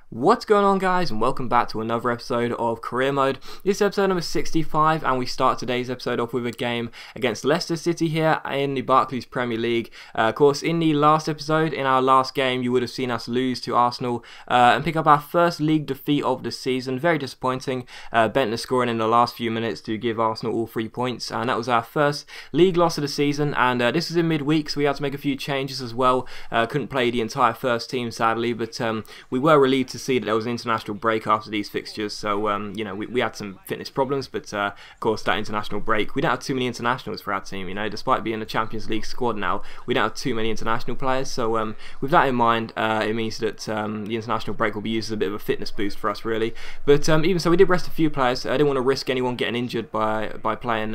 What's going on, guys, and welcome back to another episode of Career Mode. This is episode number 65, and we start today's episode off with a game against Leicester City here in the Barclays Premier League. Of course, in the last episode, in our last game, you would have seen us lose to Arsenal and pick up our first league defeat of the season. Very disappointing. Bentner scoring in the last few minutes to give Arsenal all 3 points, and that was our first league loss of the season. And this was in midweek, so we had to make a few changes as well. Couldn't play the entire first team, sadly, but we were relieved to see that there was an international break after these fixtures, so you know, we had some fitness problems, but of course that international break, we don't have too many internationals for our team, you know, despite being a Champions League squad now, we don't have too many international players, so with that in mind, it means that the international break will be used as a bit of a fitness boost for us, really. But even so, we did rest a few players. I didn't want to risk anyone getting injured by playing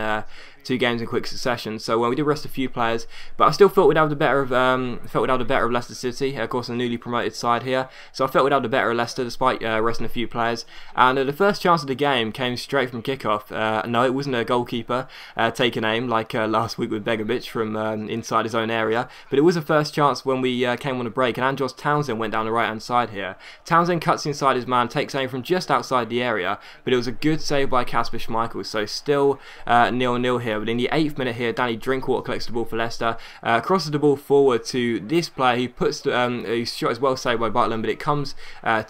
2 games in quick succession, so we did rest a few players, but I still felt we'd have the better of Leicester City, of course, a newly promoted side here, so I felt we'd have the better of Leicester despite resting a few players. And the first chance of the game came straight from kickoff. No, it wasn't a goalkeeper taking aim like last week with Begovic from inside his own area, but it was a first chance when we came on a break, and Andros Townsend went down the right hand side here. Townsend cuts inside his man, takes aim from just outside the area, but it was a good save by Kasper Schmeichel, so still 0-0 here. But in the 8th minute here, Danny Drinkwater collects the ball for Leicester, crosses the ball forward to this player. He puts his shot is well saved by Butland, but it comes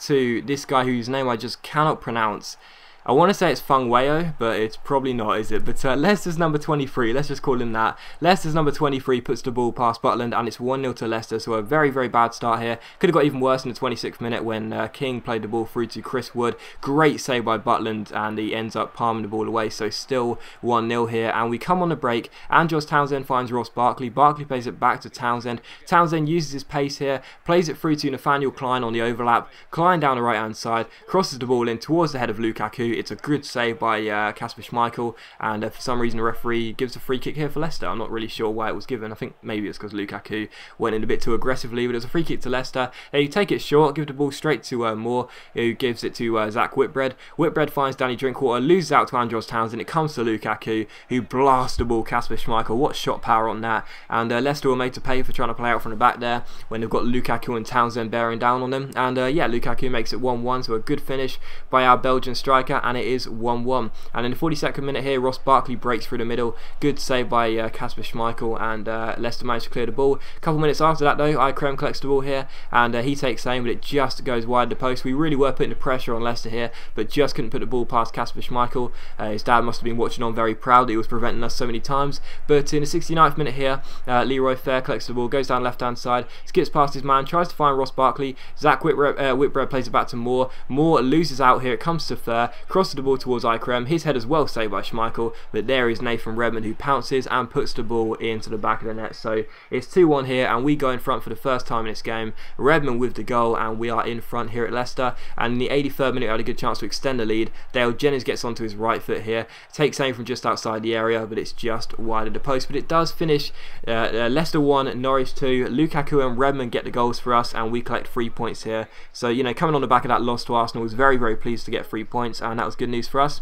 to this guy whose name I just cannot pronounce. I want to say it's Fung Weo, but it's probably not, is it? But Leicester's number 23, let's just call him that. Leicester's number 23 puts the ball past Butland, and it's 1-0 to Leicester, so a very, very bad start here. Could have got even worse in the 26th minute when King played the ball through to Chris Wood. Great save by Butland, and he ends up palming the ball away, so still 1-0 here. And we come on the break. Andros Townsend finds Ross Barkley. Barkley plays it back to Townsend. Townsend uses his pace here, plays it through to Nathaniel Klein on the overlap. Klein down the right-hand side, crosses the ball in towards the head of Lukaku. It's a good save by Kasper Schmeichel, and for some reason the referee gives a free kick here for Leicester. I'm not really sure why it was given. I think maybe it's because Lukaku went in a bit too aggressively, but it was a free kick to Leicester. They take it short, give the ball straight to Moore, who gives it to Zach Whitbread. Whitbread finds Danny Drinkwater, loses out to Andros Townsend. It comes to Lukaku, who blasts the ball. Kasper Schmeichel, what shot power on that, and Leicester were made to pay for trying to play out from the back there when they've got Lukaku and Townsend bearing down on them. And yeah, Lukaku makes it 1-1, so a good finish by our Belgian striker, and it is 1-1. And in the 42nd minute here, Ross Barkley breaks through the middle. Good save by Kasper Schmeichel, and Leicester managed to clear the ball. A couple minutes after that, though, Ikrem collects the ball here, and he takes aim, but it just goes wide the post. We really were putting the pressure on Leicester here, but just couldn't put the ball past Kasper Schmeichel. His dad must have been watching on very proud that he was preventing us so many times. But in the 69th minute here, Leroy Fair collects the ball, goes down left-hand side, skips past his man, tries to find Ross Barkley. Zach Whitbread plays it back to Moore. Moore loses out here. It comes to Fair, crosses the ball towards Ikrem. His head as well saved by Schmeichel, but there is Nathan Redmond, who pounces and puts the ball into the back of the net. So it's 2-1 here, and we go in front for the first time in this game. Redmond with the goal, and we are in front here at Leicester. And in the 83rd minute, we had a good chance to extend the lead. Dale Jennings gets onto his right foot here, takes aim from just outside the area, but it's just wide of the post. But it does finish Leicester 1, Norwich 2. Lukaku and Redmond get the goals for us, and we collect 3 points here. So, you know, coming on the back of that loss to Arsenal, was very, very pleased to get 3 points, and that was good news for us.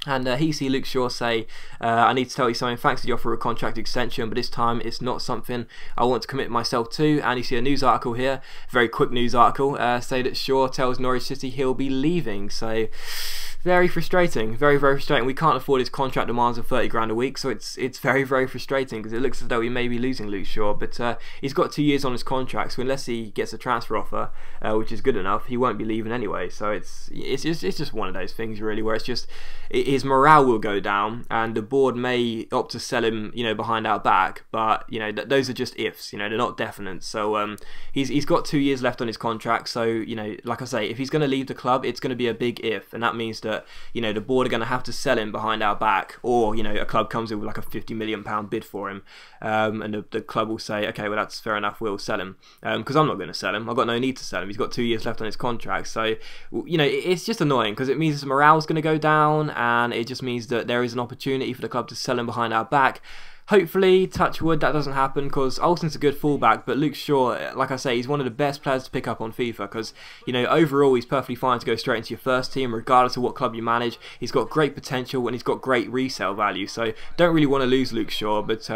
And he see Luke Shaw say, I need to tell you something, thanks to the offer of a contract extension, but this time it's not something I want to commit myself to. And you see a news article here, very quick news article, say that Shaw tells Norwich City he'll be leaving. So very frustrating, very, very frustrating. We can't afford his contract demands of 30 grand a week, so it's very, very frustrating, because it looks as though we may be losing Luke Shaw, but he's got 2 years on his contract, so unless he gets a transfer offer, which is good enough, he won't be leaving anyway. So it's just one of those things, really, where it's just his morale will go down, and the board may opt to sell him, you know, behind our back, but you know, those are just ifs, you know, they're not definite. So he's got 2 years left on his contract, so you know, like I say, if he's going to leave the club, it's going to be a big if, and that means that, you know, the board are going to have to sell him behind our back, or you know, a club comes in with like a £50 million bid for him, and the club will say, okay, well, that's fair enough, we'll sell him, because I'm not going to sell him. I've got no need to sell him. He's got 2 years left on his contract. So you know, it's just annoying, because it means his morale's going to go down, and it just means that there is an opportunity for the club to sell him behind our back. Hopefully, touch wood, that doesn't happen, because Olsen's a good fullback, but Luke Shaw, like I say, he's one of the best players to pick up on FIFA, because, you know, overall he's perfectly fine to go straight into your first team, regardless of what club you manage. He's got great potential, and he's got great resale value, so don't really want to lose Luke Shaw, but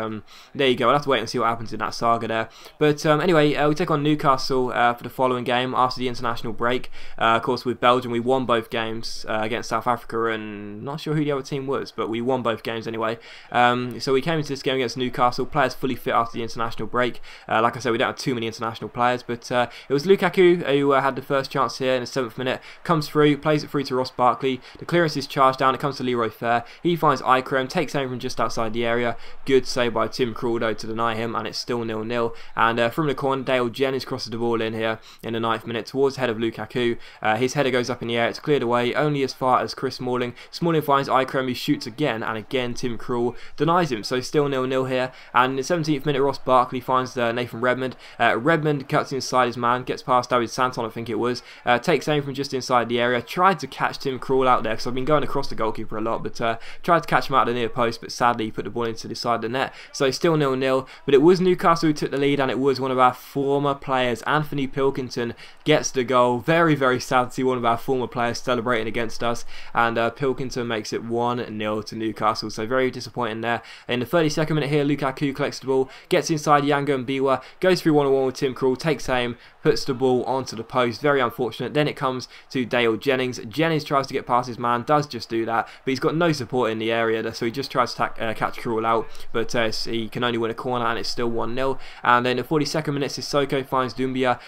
there you go. I'll have to wait and see what happens in that saga there. But anyway, we take on Newcastle for the following game after the international break. Of course, with Belgium, we won both games against South Africa, and not sure who the other team was, but we won both games anyway. So we came into this game against Newcastle, players fully fit after the international break. Like I said, we don't have too many international players, but it was Lukaku who had the first chance here in the 7th minute, comes through, plays it through to Ross Barkley, the clearance is charged down, it comes to Leroy Fer, he finds Ikrem, takes aim from just outside the area, good save by Tim Krul though to deny him, and it's still 0-0, and from the corner, Dale Jennings crosses the ball in here in the 9th minute towards the head of Lukaku. His header goes up in the air, it's cleared away, only as far as Chris Smalling. Smalling finds Ikrem, who shoots again, and again Tim Krul denies him, so still 0-0 here. And in the 17th minute, Ross Barkley finds Nathan Redmond. Redmond cuts inside his man, gets past David Santon, I think it was, takes aim from just inside the area, tried to catch Tim Krul out there, because I've been going across the goalkeeper a lot, but tried to catch him out of the near post, but sadly he put the ball into the side of the net, so still 0-0. But it was Newcastle who took the lead, and it was one of our former players, Anthony Pilkington, gets the goal. Very, very sad to see one of our former players celebrating against us, and Pilkington makes it 1-0 to Newcastle, so very disappointing there. In the 32nd minute here, Lukaku collects the ball, gets inside Yango and Biwa, goes through 1-on-1 with Tim Krul, takes aim, puts the ball onto the post, very unfortunate. Then it comes to Dale Jennings. Jennings tries to get past his man, does just do that, but he's got no support in the area, so he just tries to catch Krul out, but he can only win a corner, and it's still 1-0. And then in the 42nd minute, Sissoko finds Doumbia,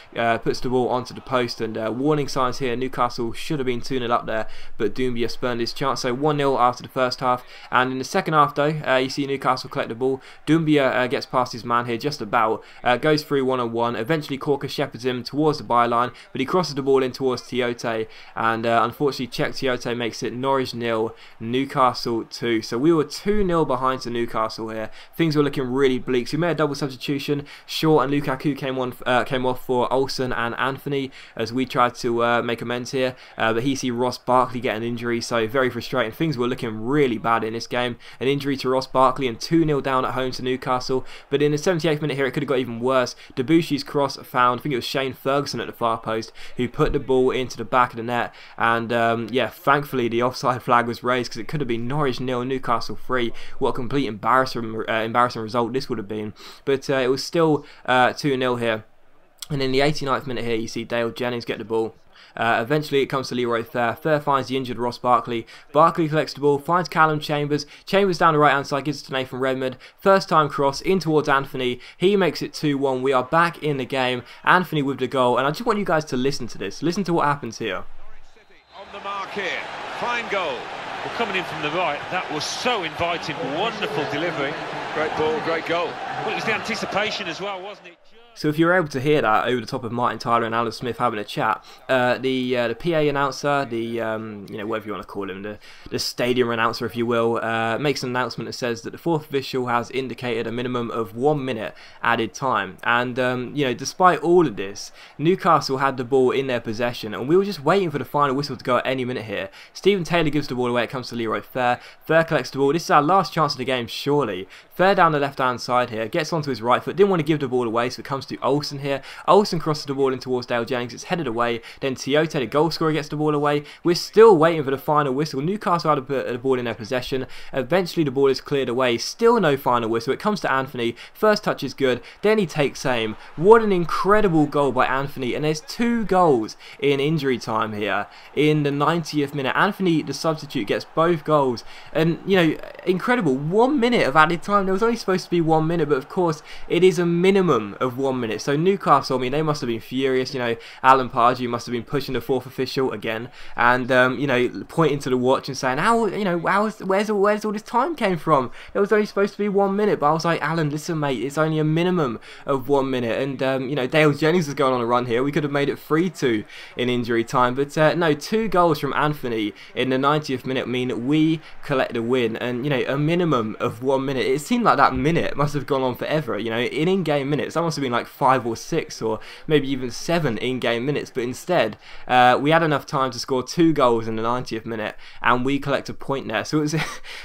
puts the ball onto the post, and warning signs here, Newcastle should have been 2-0 up there, but Doumbia spurned his chance, so 1-0 after the first half. And in the second half though, you see Newcastle collect the ball. Doumbia gets past his man here just about, goes through 1-on-1, eventually Corker shepherds him towards the byline, but he crosses the ball in towards Tiote, and unfortunately Czech Tiote makes it Norwich 0, Newcastle 2. So we were 2-0 behind to Newcastle here. Things were looking really bleak, so we made a double substitution. Shaw and Lukaku came off for Olsen and Anthony, as we tried to make amends here, but he see Ross Barkley get an injury, so very frustrating. Things were looking really bad in this game. An injury to Ross Barkley and 2-0 down at home to Newcastle. But in the 78th minute here, it could have got even worse. Debussy's cross found, I think it was Shane Ferguson at the far post, who put the ball into the back of the net, and yeah, thankfully the offside flag was raised, because it could have been Norwich 0, Newcastle 3. What a complete embarrassing result this would have been, but it was still 2-0 here. And in the 89th minute here, you see Dale Jennings get the ball. Eventually it comes to Leroy Fer. Fer finds the injured Ross Barkley. Barkley collects the ball, finds Callum Chambers. Chambers down the right hand side, gives it to Nathan Redmond. First time cross in towards Anthony. He makes it 2-1. We are back in the game. Anthony with the goal, and I just want you guys to listen to this. Listen to what happens here. Norwich City on the mark here. Fine goal. Well, coming in from the right, that was so inviting. Wonderful delivery. Great ball, great goal. Well, it was the anticipation as well, wasn't it? So if you were able to hear that over the top of Martin Tyler and Alan Smith having a chat, the PA announcer, the you know, whatever you want to call him, the stadium announcer, if you will, makes an announcement that says that the fourth official has indicated a minimum of 1 minute added time. And you know, despite all of this, Newcastle had the ball in their possession, and we were just waiting for the final whistle to go at any minute here. Stephen Taylor gives the ball away. It comes to Leroy Fer. Fer collects the ball. This is our last chance of the game, surely. Fer down the left hand side here, gets onto his right foot, didn't want to give the ball away, so it comes to Olsen here. Olsen crosses the ball in towards Dale Jennings, it's headed away, then Tiote, the goal scorer, gets the ball away. We're still waiting for the final whistle. Newcastle had the ball in their possession, eventually the ball is cleared away, still no final whistle. It comes to Anthony, first touch is good, then he takes aim. What an incredible goal by Anthony, and there's 2 goals in injury time here in the 90th minute. Anthony, the substitute, gets both goals, and you know, incredible. 1 minute of added time. There was only supposed to be 1 minute, but of course it is a minimum of 1 minute. So Newcastle, I mean, they must have been furious. You know, Alan Pardew must have been pushing the fourth official again, and you know, pointing to the watch and saying, "How, you know, where's all this time came from? It was only supposed to be 1 minute." But I was like, "Alan, listen, mate, it's only a minimum of 1 minute." And you know, Dale Jennings is going on a run here. We could have made it 3-2 in injury time, but no, 2 goals from Anthony in the 90th minute mean we collect the win. And you know, a minimum of 1 minute. It seemed like that minute must have gone on forever. You know, in-game minutes, that must have been like 5 or 6 or maybe even 7 in-game minutes, but instead we had enough time to score 2 goals in the 90th minute, and we collect a point there. So it was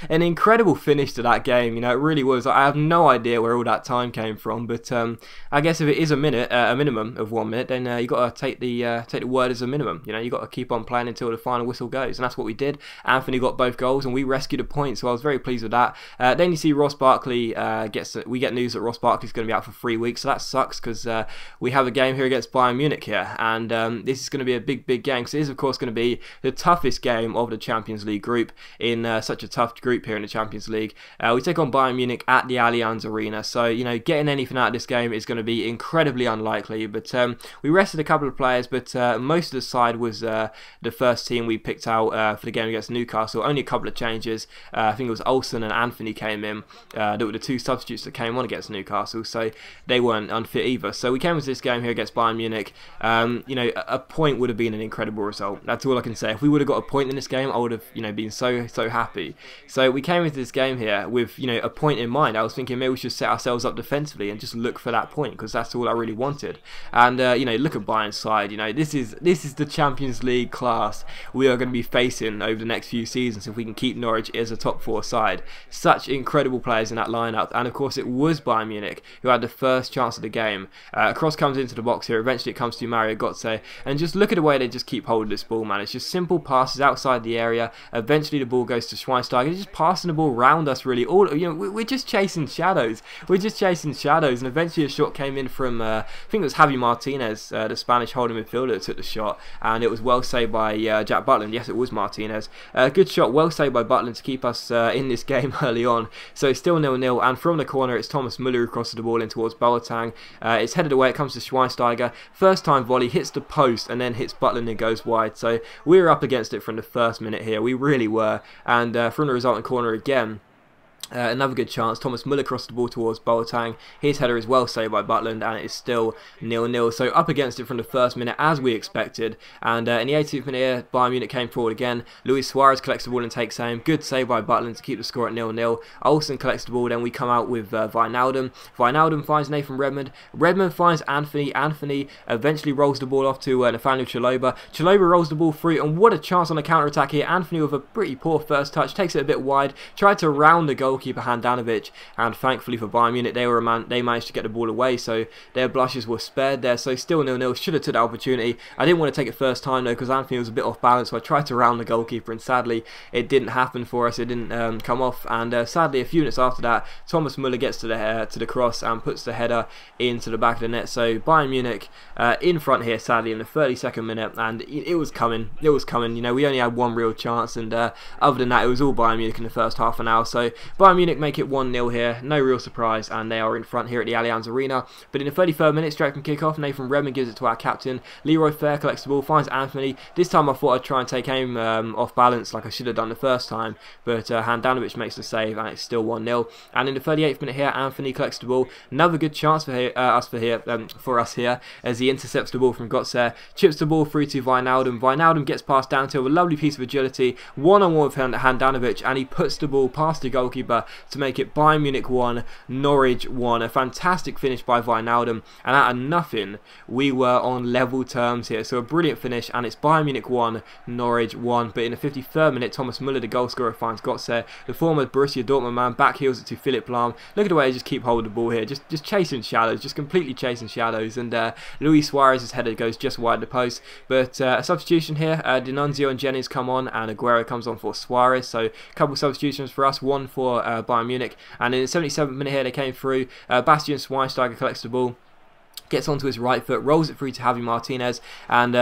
an incredible finish to that game. You know, it really was. I have no idea where all that time came from, but I guess if it is a minimum of 1 minute, then you got to take the word as a minimum. You know, you got to keep on playing until the final whistle goes, and that's what we did. Anthony got both goals, and we rescued a point, so I was very pleased with that. Then you see Ross Barkley we get news that Ross Barkley's going to be out for 3 weeks, so that sucks because we have a game here against Bayern Munich here, and this is going to be a big game, because it is of course going to be the toughest game of the Champions League group in such a tough group here in the Champions League. We take on Bayern Munich at the Allianz Arena, so you know, getting anything out of this game is going to be incredibly unlikely. But we rested a couple of players, but most of the side was the first team we picked out for the game against Newcastle. Only a couple of changes. I think it was Olsen and Anthony came in. That were the 2 substitutes that came on against Newcastle, so they weren't unfit either. So we came into this game here against Bayern Munich. You know, a point would have been an incredible result. That's all I can say. If we would have got a point in this game, I would have, you know, been so happy. So we came into this game here with, you know, a point in mind. I was thinking maybe we should set ourselves up defensively and just look for that point, because that's all I really wanted. And you know, look at Bayern's side. You know, this is the Champions League class we are going to be facing over the next few seasons if we can keep Norwich as a top 4 side. Such incredible players in that lineup, and of course it was Bayern Munich who had the first chance of the game. A cross comes into the box here. Eventually it comes to Mario Götze, and just look at the way they just keep holding this ball, man. It's just simple passes outside the area. Eventually the ball goes to Schweinsteiger. He's just passing the ball around us, really. All, you know, we're just chasing shadows. We're just chasing shadows, and eventually a shot came in from I think it was Javi Martinez, the Spanish holding midfielder, that took the shot, and it was well saved by Jack Butland. Yes, it was Martinez. Good shot, well saved by Butland to keep us in this game early on. So it's still 0-0, and from the corner it's Thomas Müller who crosses the ball in towards Boateng. It's headed away, it comes to Schweinsteiger. First time volley, hits the post and then hits Butland and goes wide. So we were up against it from the first minute here, we really were. And from the resulting corner again, another good chance. Thomas Müller crossed the ball towards Boateng. His header is well saved by Butland, and it is still 0-0. So up against it from the first minute, as we expected. And in the 18th minute here, Bayern Munich came forward again. Luis Suarez collects the ball and takes aim. Good save by Butland to keep the score at 0-0. Olsen collects the ball. Then we come out with Wijnaldum. Wijnaldum finds Nathan Redmond. Redmond finds Anthony. Anthony eventually rolls the ball off to Nathaniel Chalobah. Chalobah rolls the ball through, and what a chance on the counter-attack here. Anthony with a pretty poor first touch, takes it a bit wide, tried to round the goalkeeper Handanovic, and thankfully for Bayern Munich they managed to get the ball away, so their blushes were spared there. So still 0-0. Should have took that opportunity. I didn't want to take it first time though, because Anthony was a bit off balance, so I tried to round the goalkeeper, and sadly it didn't happen for us. It didn't come off, and sadly a few minutes after that, Thomas Müller gets to the cross and puts the header into the back of the net. So Bayern Munich in front here, sadly, in the 32nd minute, and it was coming. It was coming. You know, we only had one real chance, and other than that, it was all Bayern Munich in the first half an hour. So Bayern Munich make it 1-0 here, no real surprise, and they are in front here at the Allianz Arena. But in the 33rd minute, straight from kick-off, Nathan Redmond gives it to our captain. Leroy Fair collects the ball, finds Anthony. This time I thought I'd try and take aim off balance like I should have done the first time, but Handanovic makes the save, and it's still 1-0. And in the 38th minute here, Anthony collects the ball. Another good chance for us here, as he intercepts the ball from Götze, chips the ball through to Wijnaldum. Wijnaldum gets past down to a lovely piece of agility, one-on-one with Handanovic, and he puts the ball past the goalkeeper to make it Bayern Munich 1, Norwich 1. A fantastic finish by Wijnaldum, and out of nothing we were on level terms here. So a brilliant finish, and it's Bayern Munich 1, Norwich 1. But in the 53rd minute, Thomas Müller, the goal scorer, finds Götze, the former Borussia Dortmund man, back heels it to Philipp Lahm. Look at the way they just keep hold of the ball here, just chasing shadows, just completely chasing shadows, and Luis Suarez's header goes just wide the post. But a substitution here, D'Annunzio and Jennings come on, and Aguero comes on for Suarez. So a couple substitutions for us, one for Bayern Munich. And in the 77th minute here, they came through. Bastian Schweinsteiger collects the ball, gets onto his right foot, rolls it through to Javi Martinez, and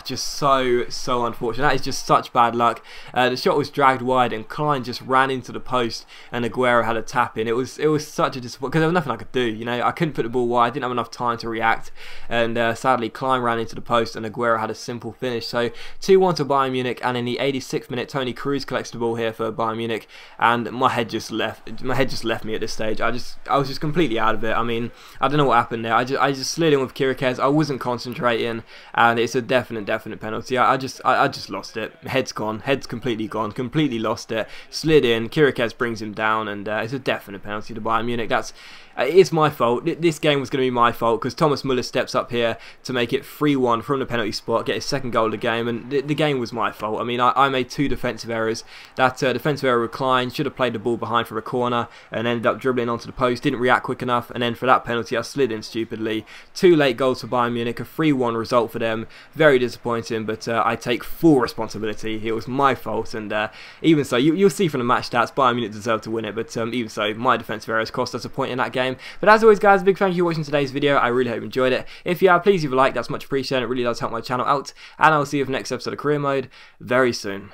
just so unfortunate. That is just such bad luck. The shot was dragged wide, and Klein just ran into the post, and Aguero had a tap in. It was such a disappointment, because there was nothing I could do. You know, I couldn't put the ball wide, I didn't have enough time to react, and sadly Klein ran into the post, and Aguero had a simple finish. So 2-1 to Bayern Munich, and in the 86th minute, Toni Kroos collects the ball here for Bayern Munich, and my head just left me at this stage. I was just completely out of it. I mean, I don't know what happened there. I just slid in with Kirikez. I wasn't concentrating, and it's a definite penalty. I just lost it. Head's gone. Head's completely gone. Completely lost it. Slid in. Kirikez brings him down, and it's a definite penalty to Bayern Munich. It's my fault. This game was going to be my fault because Thomas Muller steps up here to make it 3-1 from the penalty spot, get his second goal of the game, and the game was my fault. I mean, I made 2 defensive errors. That defensive error reclined, should have played the ball behind for a corner, and ended up dribbling onto the post, didn't react quick enough, and then for that penalty I slid in stupidly. 2 late goals for Bayern Munich, a 3-1 result for them. Very disappointing, but I take full responsibility. It was my fault, and even so, you'll see from the match stats, Bayern Munich deserved to win it, but even so, my defensive errors cost us a point in that game. But as always, guys, a big thank you for watching today's video. I really hope you enjoyed it. If you have, please leave a like, that's much appreciated. It really does help my channel out, and I'll see you for the next episode of Career Mode very soon.